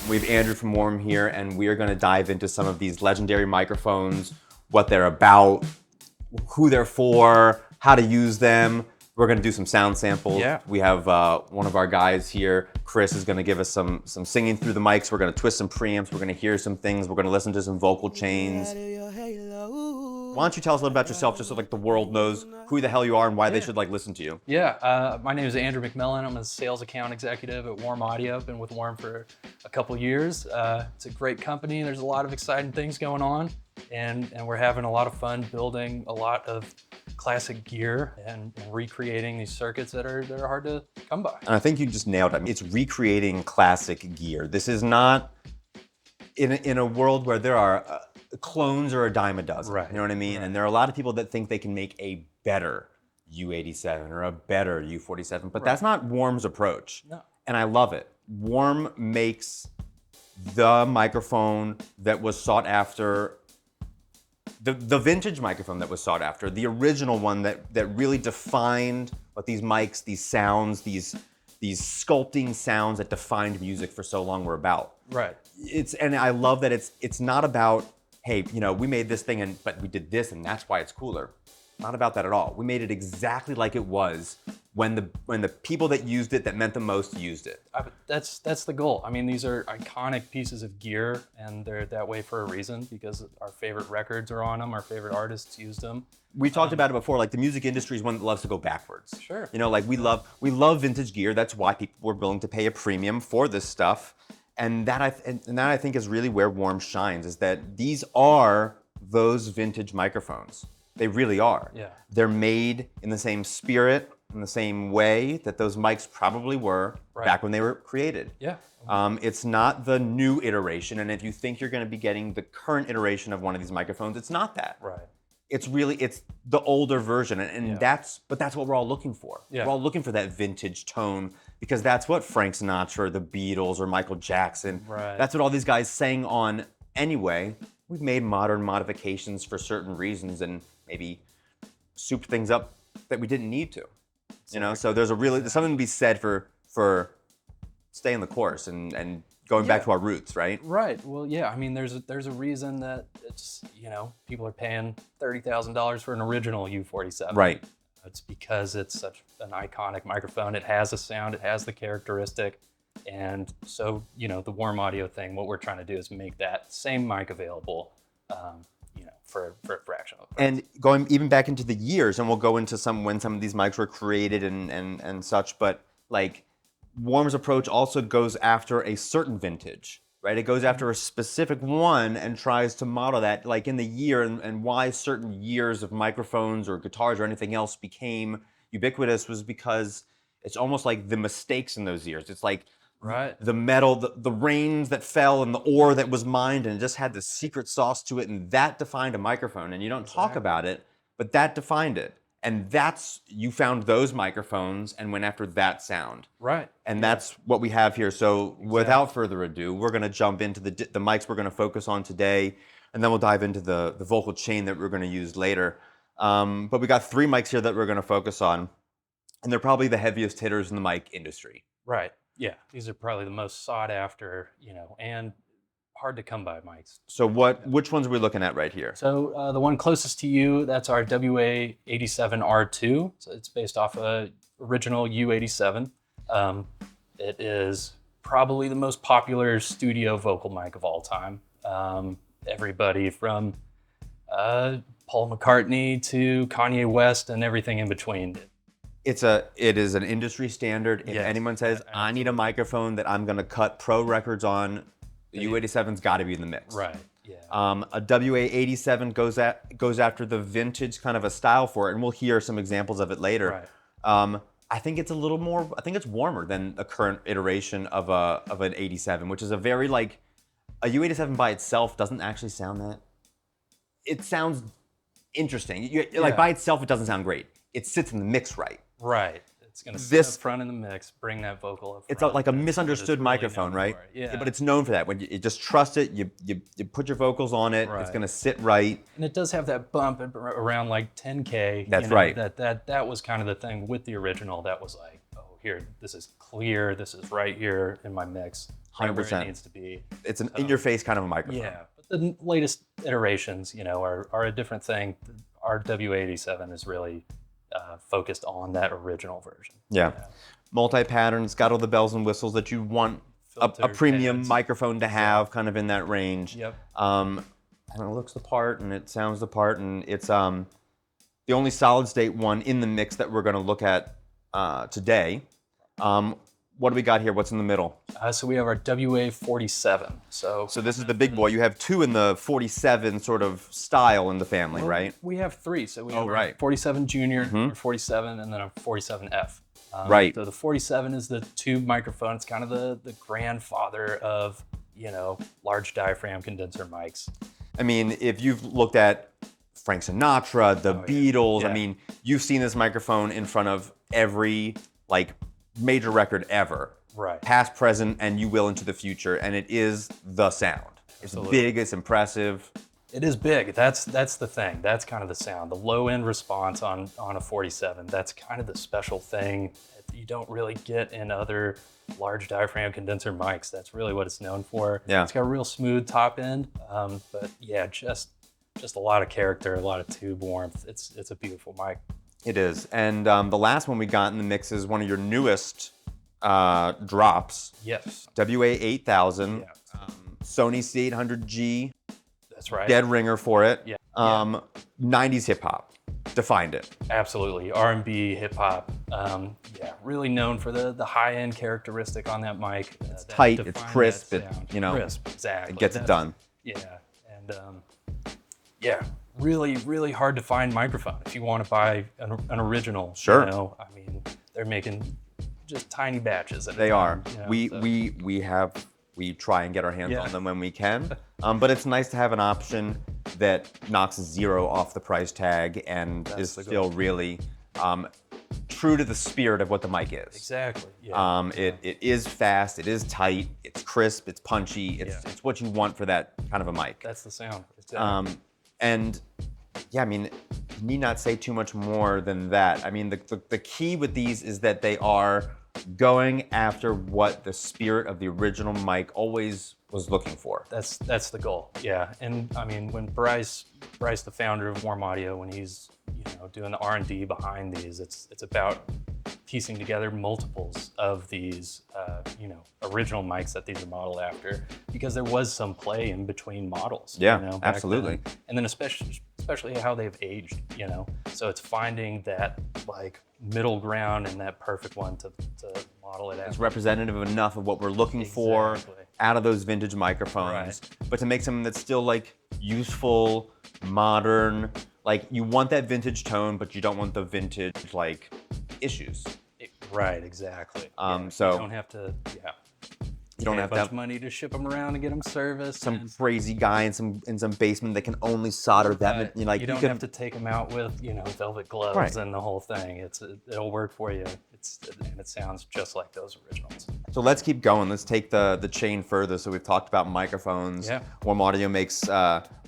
We have Andrew from Warm here, and we are going to dive into some of these legendary microphones, what they're about, who they're for, how to use them. We're going to do some sound samples. Yeah. We have one of our guys here, Chris, is going to give us some singing through the mics. We're going to twist some preamps. We're going to hear some things. We're going to listen to some vocal chains. Why don't you tell us a little about yourself, just so like the world knows who the hell you are and why they should like listen to you. Yeah, my name is Andrew McMillan. I'm a sales account executive at Warm Audio. I've been with Warm for a couple years. It's a great company. There's a lot of exciting things going on, and we're having a lot of fun building a lot of classic gear and recreating these circuits that are hard to come by. And I think you just nailed it. It's recreating classic gear. This is not in a world where there are clones are a dime a dozen. Right. You know what I mean? Right. And there are a lot of people that think they can make a better U87 or a better U47, but that's not Warm's approach. No. And I love it. Warm makes the microphone that was sought after, the vintage microphone that was sought after, the original one that really defined what these mics, these sounds, these sculpting sounds that defined music for so long were about. Right. And I love that it's not about, hey, you know, we made this thing but we did this and that's why it's cooler. Not about that at all. We made it exactly like it was when the people that used it, that meant the most, used it. That's the goal. I mean, these are iconic pieces of gear, and they're that way for a reason, because our favorite records are on them, our favorite artists used them. We talked about it before, like the music industry is one that loves to go backwards. Sure. You know, like we love vintage gear. That's why people were willing to pay a premium for this stuff. And that I think is really where Warm shines, is that these are those vintage microphones. They really are. Yeah. They're made in the same spirit, in the same way that those mics probably were back when they were created. Yeah. It's not the new iteration, and if you think you're going to be getting the current iteration of one of these microphones, it's not that. Right. It's the older version, and that's what we're all looking for. Yeah. We're all looking for that vintage tone, because that's what Frank Sinatra, the Beatles, or Michael Jackson, that's what all these guys sang on anyway. We've made modern modifications for certain reasons and maybe souped things up that we didn't need to. You know, so there's something to be said for staying the course and going back to our roots, right? Right. Well, yeah. I mean, there's a reason that it's, you know, people are paying $30,000 for an original U47. Right. It's because it's such an iconic microphone. It has a sound. It has the characteristic. And so, you know, the Warm Audio thing, what we're trying to do is make that same mic available, you know, for a fraction of the price. And going even back into the years, and we'll go into when some of these mics were created and such, but like Warm's approach also goes after a certain vintage, right? It goes after a specific one and tries to model that, like in the year, and why certain years of microphones or guitars or anything else became ubiquitous was because it's almost like the mistakes in those years. It's like the metal, the rains that fell and the ore that was mined, and it just had this secret sauce to it, and that defined a microphone. And you don't talk about it, but that defined it. And you found those microphones and went after that sound. Right. And that's what we have here. So without further ado, we're going to jump into the mics we're going to focus on today, and then we'll dive into the vocal chain that we're going to use later. But we got 3 mics here that we're going to focus on, and they're probably the heaviest hitters in the mic industry. Right. Yeah. These are probably the most sought after, you know, and hard to come by mics. So which ones are we looking at right here? So the one closest to you, that's our WA-87 R2. So it's based off a original U87. It is probably the most popular studio vocal mic of all time. Everybody from Paul McCartney to Kanye West and everything in between. It is an industry standard. If anyone says, I need a microphone that I'm going to cut pro records on, the U87's got to be in the mix. Right. Yeah. A WA-87 goes after the vintage kind of a style for it, and we'll hear some examples of it later. Right. I think it's it's warmer than a current iteration of an 87, which is a very like, a U87 by itself doesn't actually sound that. It sounds interesting. Like by itself, it doesn't sound great. It sits in the mix right. Right. It's going to sit up front in the mix, bring that vocal up front. It's like a misunderstood microphone, right? Yeah. But it's known for that. When you just trust it, you put your vocals on it, it's going to sit right. And it does have that bump around like 10K. That's right. That was kind of the thing with the original. That was like, oh, here, this is clear. This is right here in my mix. right where it 100%. needs to be. It's an in-your-face kind of a microphone. Yeah, but the latest iterations, are a different thing. Our WA-87 is really focused on that original version. Yeah. Multi-patterns, got all the bells and whistles that you want a Filtered premium pads. microphone to have, kind of in that range. Yep. And it looks the part, and it sounds the part, and it's the only solid state one in the mix that we're going to look at today. What do we got here? What's in the middle? So we have our WA-47. So this is the big boy. You have two in the 47 sort of style in the family, right? We have three. So we have right. 47 Junior, our 47, and then a 47F. Right. So the 47 is the tube microphone. It's kind of the grandfather of, large diaphragm condenser mics. I mean, if you've looked at Frank Sinatra, the Beatles, Yeah. I mean, you've seen this microphone in front of every major record ever. Right. Past, present, and you will into the future, and it is the sound. It's Absolutely. big, it's impressive. It is big. That's the thing. That's kind of the sound. The low end response on a 47. That's kind of the special thing that you don't really get in other large diaphragm condenser mics. That's really what it's known for. Yeah. It's got a real smooth top end, but yeah, just a lot of character, a lot of tube warmth. It's a beautiful mic. It is. And the last one we got in the mix is one of your newest drops, Yes, WA-8000, Yeah. Sony C800G, that's right. dead ringer for it. Yeah. 90s hip hop, defined it. Absolutely, R&B, hip hop. Really known for the high end characteristic on that mic. It's tight, it's crisp, crisp, exactly. It gets it done. Yeah, and really, really hard to find microphone if you want to buy an original. Sure. I mean, they're making just tiny batches. They are. So. We try and get our hands on them when we can. But it's nice to have an option that knocks zero off the price tag and is still really true to the spirit of what the mic is. Exactly. Yeah. It is fast, it is tight, it's crisp, it's punchy, it's what you want for that kind of a mic. That's the sound. Exactly. And yeah, I mean, you need not say too much more than that. I mean, the key with these is that they are going after what the spirit of the original mic always was looking for. That's the goal. Yeah. And I mean, when Bryce, the founder of Warm Audio, when he's doing the R&D behind these, it's about piecing together multiples of these original mics that these are modeled after, because there was some play in between models. Yeah, back absolutely. then. And then especially how they've aged. So it's finding that middle ground and that perfect one to model it It's after. representative enough of what we're looking for Exactly. out of those vintage microphones, but to make something that's still useful, modern. You want that vintage tone, but you don't want the vintage issues. Right, exactly. So you don't have to, you don't pay have a to bunch have of money to ship them around and get them serviced. some crazy guy in some basement that can only solder that. you don't have to take them out with velvet gloves Right. and the whole thing. It'll work for you. And it sounds just like those originals. So let's keep going. Let's take the chain further. So we've talked about microphones. Yeah. Warm Audio makes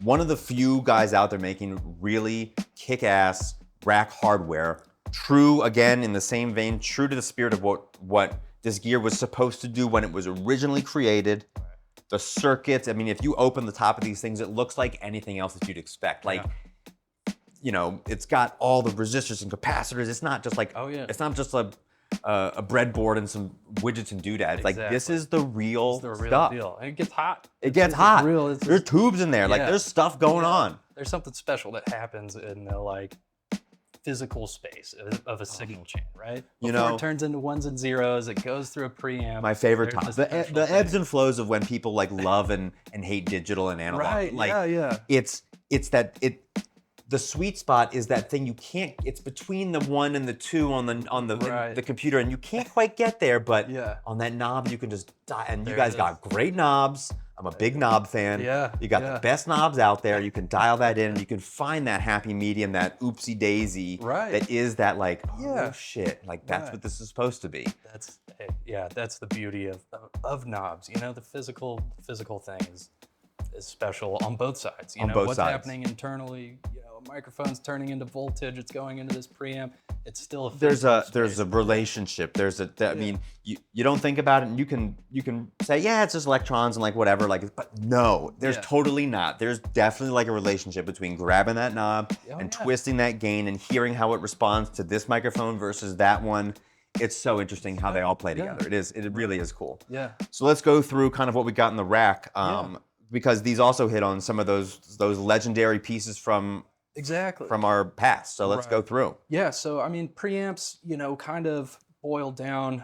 one of the few guys out there making really kick-ass rack hardware. True, again, in the same vein, true to the spirit of what this gear was supposed to do when it was originally created. The circuits, I mean, if you open the top of these things, it looks like anything else that you'd expect. It's got all the resistors and capacitors. It's not just it's not just a breadboard and some widgets and doodads. This is the real It's the real stuff. deal. And it gets hot. It gets hot. It's There's tubes in there. There's stuff going on. There's something special that happens in the physical space of a signal chain, right? Before it turns into ones and zeros, it goes through a preamp. My favorite There's time. this The special ebbs thing. and flows of when people love and hate digital and analog. Right, yeah. It's that the sweet spot is that thing you can't. It's between the 1 and the 2 on the computer, and you can't quite get there. But on that knob, you can just die. And you guys got great knobs. I'm a big knob fan. Yeah, You got the best knobs out there. You can dial that in. You can find that happy medium, that oopsie daisy. Right. That is that oh shit. That's what this is supposed to be. That's the beauty of knobs. The physical thing is special on both sides. On both what's sides. happening internally, a microphone's turning into voltage, it's going into this preamp. It's still a there's a space. relationship. I mean, you don't think about it, and you can say, yeah, it's just electrons and like whatever, like, but no, there's totally not. There's definitely like a relationship between grabbing that knob and twisting that gain and hearing how it responds to this microphone versus that one. It's so interesting how they all play together. It really is cool. Yeah. So let's go through kind of what we got in the rack, because these also hit on some of those legendary pieces from our past. So let's go through. Yeah, so I mean, preamps, kind of boiled down.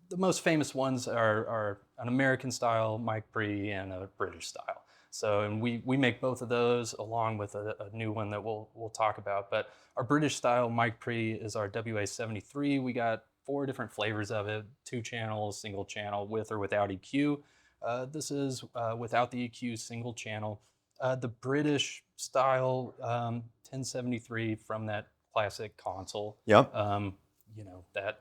The most famous ones are an American style mic pre and a British style. So, and we make both of those along with a new one that we'll talk about. But our British style mic pre is our WA-73. We got 4 different flavors of it: 2 channels, single channel, with or without EQ. This is without the EQ, single channel. The British style 1073 from that classic console. Yep. That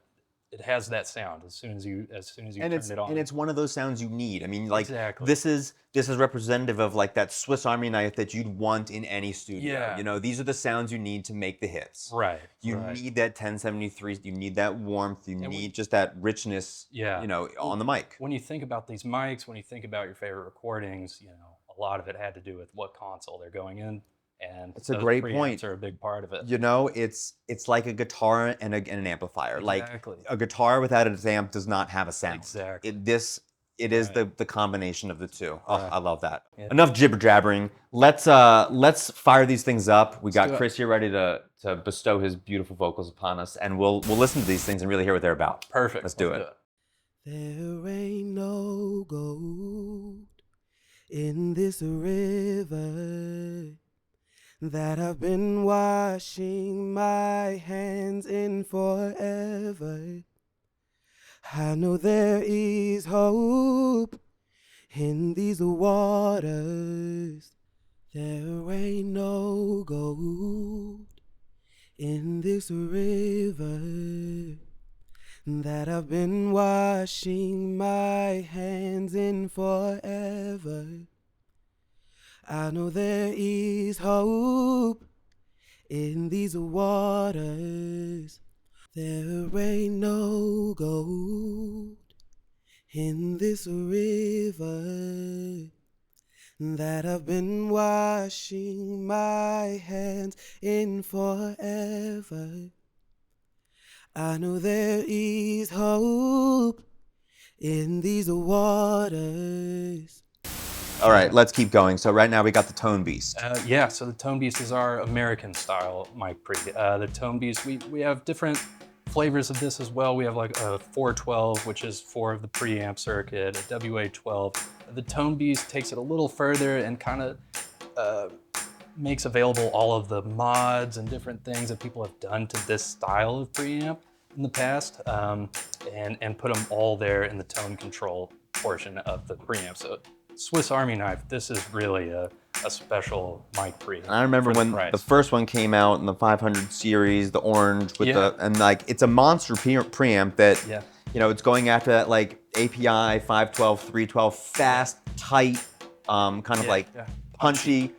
it has that sound as soon as you turn it on. And it's one of those sounds you need. I mean, like, Exactly. this is representative of like that Swiss Army knife that you'd want in any studio. Yeah. These are the sounds you need to make the hits. Right. You need that 1073. You need that warmth. You need just that richness. On the mic. When you think about these mics, when you think about your favorite recordings, a lot of it had to do with what console they're going in. And it's a great point. Are a big part of it. It's like a guitar and an amplifier. Exactly. Like a guitar without its amp does not have a sound. Exactly. It is the combination of the two. Oh, Right. I love that. Yeah. Enough jibber jabbering. Let's fire these things up. We got Chris here ready to bestow his beautiful vocals upon us, and we'll listen to these things and really hear what they're about. Perfect. Let's do it. There ain't no gold in this river that I've been washing my hands in forever. I know there is hope in these waters. There ain't no gold in this river that I've been washing my hands in forever. I know there is hope in these waters. There ain't no gold in this river that I've been washing my hands in forever. I know there is hope in these waters. All right, let's keep going. So right now we got the Tone Beast. So the Tone Beast is our American style mic pre. The Tone Beast, we have different flavors of this as well. We have like a 412, which is 4 of the preamp circuit, a WA-12. The Tone Beast takes it a little further and kind of makes available all of the mods and different things that people have done to this style of preamp in the past, and put them all there in the tone control portion of the preamp. So Swiss Army knife, this is really a special mic pre. And I remember when the first one came out in the 500 series, the orange with it's a monster preamp that, it's going after that like API 512, 312, fast, tight, punchy.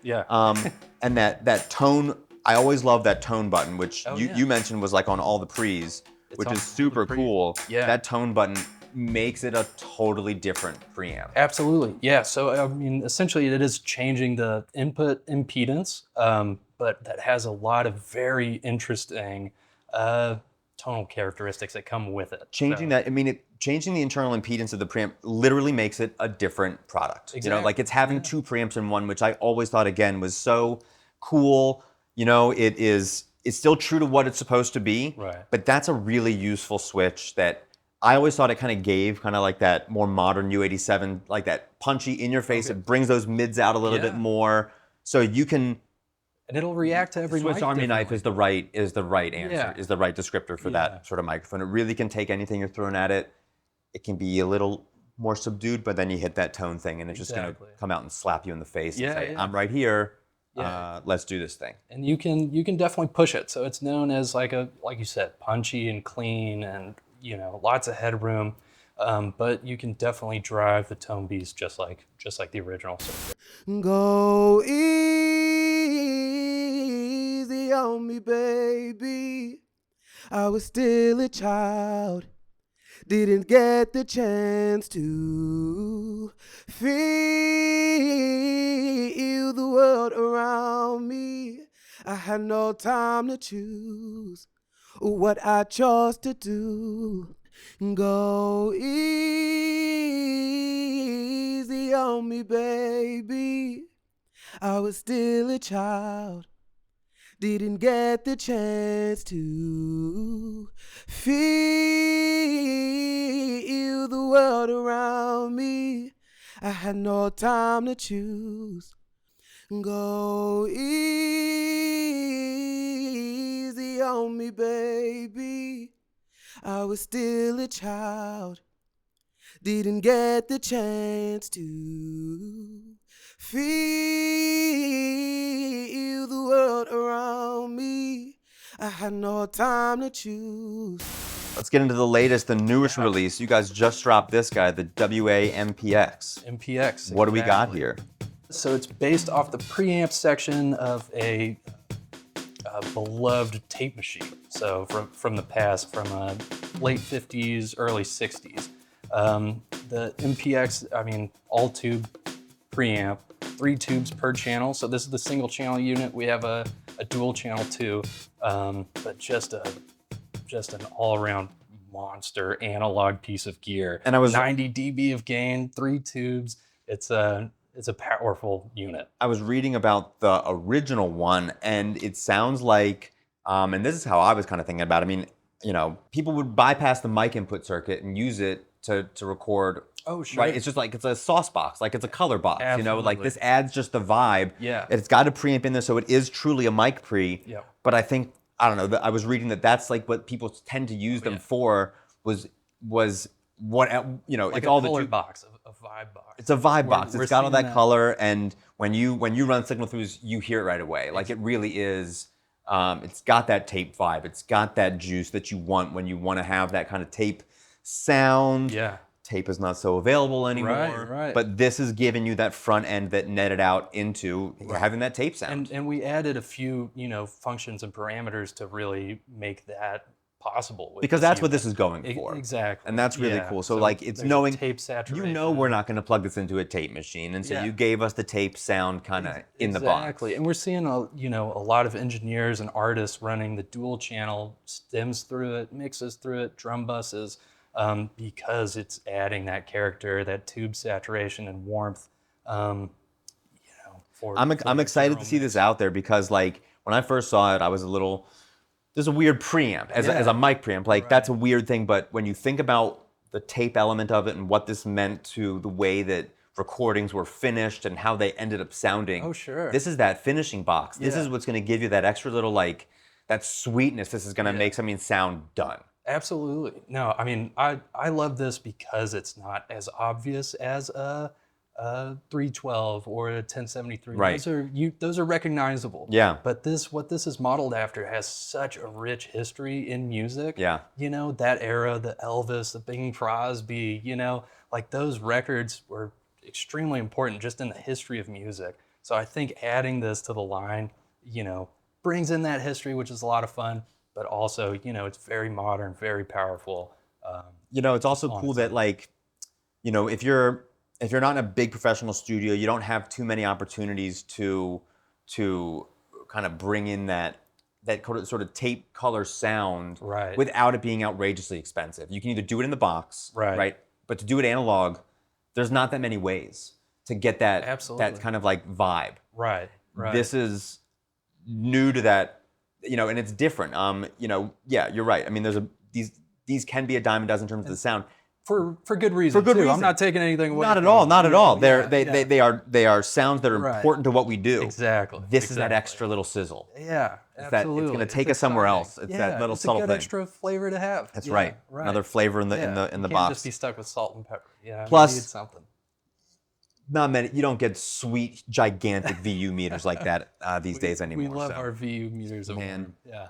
And that tone, I always love that tone button, which you mentioned was like on all the pre's, which is super cool. Yeah. That tone button makes it a totally different preamp. Absolutely, yeah. So I mean, essentially, it is changing the input impedance, but that has a lot of very interesting tonal characteristics that come with it. Changing the internal impedance of the preamp literally makes it a different product. Exactly. Like it's having 2 preamps in one, which I always thought again was so cool. It's still true to what it's supposed to be, but that's a really useful switch that I always thought it kind of gave like that more modern U87, like that punchy in your face. It brings those mids out a little bit more, so you can. And it'll react to every Swiss Army knife is the right answer, is the right descriptor for that sort of microphone. It really can take anything you're throwing at it. It can be a little more subdued, but then you hit that tone thing, and it's just gonna come out and slap you in the face and say, "I'm right here. Let's do this thing." And you can definitely push it. So it's known as like you said, punchy and clean, and lots of headroom. But you can definitely drive the Tone Beast just like the original. Go easy easy on me, baby. I was still a child, didn't get the chance to feel the world around me. I had no time to choose what I chose to do. Go easy on me, baby. I was still a child, didn't get the chance to feel the world around me. I had no time to choose. Go easy on me, baby. I was still a child, didn't get the chance to feel the world around me. I had no time to choose. Let's get into the latest, the newest release. You guys just dropped this guy, the WA-MPX. MPX. What do we got exactly. here? So it's based off the preamp section of a beloved tape machine. So from the past, from late 50s, early 60s. The MPX, I mean, all tube preamp, 3 tubes per channel. So this is the single channel unit. We have a dual channel too, but just an all-around monster analog piece of gear. And I was 90 dB of gain, 3 tubes. It's a powerful unit. I was reading about the original one, and it sounds like, and this is how I was kind of thinking about it. I mean, you know, people would bypass the mic input circuit and use it to record. Oh, sure. Right? It's just like, it's a sauce box, like it's a color box, you know, like Absolutely. this adds just the vibe. Yeah. It's got a preamp in there, so it is truly a mic pre. Yeah. But I think, I don't know, I was reading that's like what people tend to use them for was what, you know, Like it's a all color the box, a vibe box. it's a vibe box. we're It's got all seeing that that. color, and when you run signal throughs, you hear it right away. Like it really is. It's got that tape vibe. It's got that juice that you want when you want to have that kind of tape sound. Yeah. Tape is not so available anymore. Right. But this is giving you that front end that netted out into having that tape sound. And we added a few, you know, functions and parameters to really make that possible. With Because that's what this is going for. Exactly. And that's really Yeah. cool. So like it's there's knowing, tape saturation. you know, we're not going to plug this into a tape machine. And so Yeah. you gave us the tape sound kind of in the box. Exactly. And we're seeing a lot of engineers and artists running the dual channel stems through it, mixes through it, drum buses, because it's adding that character, that tube saturation and warmth. You know, I'm excited to see this out there because like when I first saw it, I was a little, there's a weird preamp as a mic preamp. Like that's a weird thing. But when you think about the tape element of it and what this meant to the way that recordings were finished and how they ended up sounding. Oh, sure. This is that finishing box. This Yeah. is what's going to give you that extra little like, that sweetness. This is going to make something sound done. Absolutely. No, I mean, I love this because it's not as obvious as a 312 or a 1073. Right. Those are recognizable. Yeah. But what this is modeled after has such a rich history in music. Yeah. You know, that era, the Elvis, the Bing Crosby, you know, like those records were extremely important just in the history of music. So I think adding this to the line, you know, brings in that history, which is a lot of fun, but also, you know, it's very modern, very powerful. You know, it's also cool that like, you know, if you're not in a big professional studio, you don't have too many opportunities to kind of bring in that sort of tape color sound without it being outrageously expensive. You can either do it in the box, right? But to do it analog, there's not that many ways to get that kind of like vibe. Right. This is new to that, you know, and it's different. You know, yeah, you're right. I mean, these can be a dime a dozen in terms of the sound. For good reason. Too. I'm not taking anything away. Not at all. Not at all. They are sounds that are important to what we do. Exactly. This is that extra little sizzle. Yeah, absolutely. It's going to take us somewhere else. It's that little subtle It's a good thing. extra flavor to have. That's right. Another flavor in the You box. can't just be stuck with salt and pepper. Yeah. Plus, you need something. Not many. You don't get sweet, gigantic VU meters like that these days anymore. We love our VU meters. Man, yeah.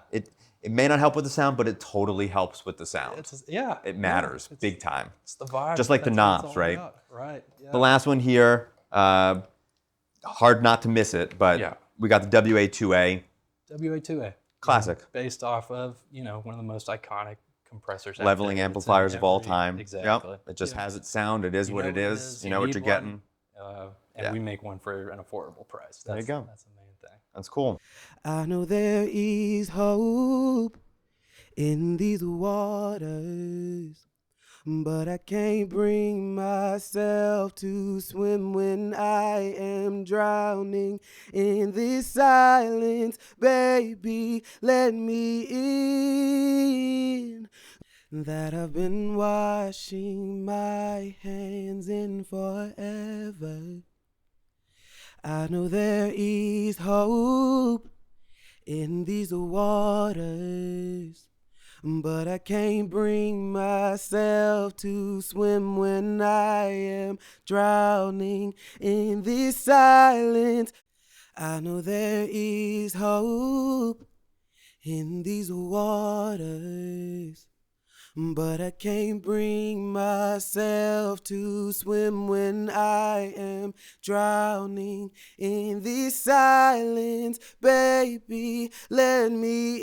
It may not help with the sound, but it totally helps with the sound. Yeah. It matters big time. It's the vibe. Just like the knobs, right? Right. Yeah. The last one here, hard not to miss it, but we got the WA-2A. WA-2A. Classic. Based off of, one of the most iconic compressors. Leveling out there. amplifiers It's in of all every- time. Exactly. Yep. It just Yeah. has its sound. It is You what know it is. You know what need you're one, getting. and Yeah. we make one for an affordable price. There you go. That's the main thing. That's cool. I know there is hope in these waters, but I can't bring myself to swim when I am drowning in this silence. Baby, let me in. That I've been washing my hands in forever. I know there is hope in these waters, but I can't bring myself to swim when I am drowning in this silence. I know there is hope in these waters, but I can't bring myself to swim when I am drowning in this silence. Baby, let me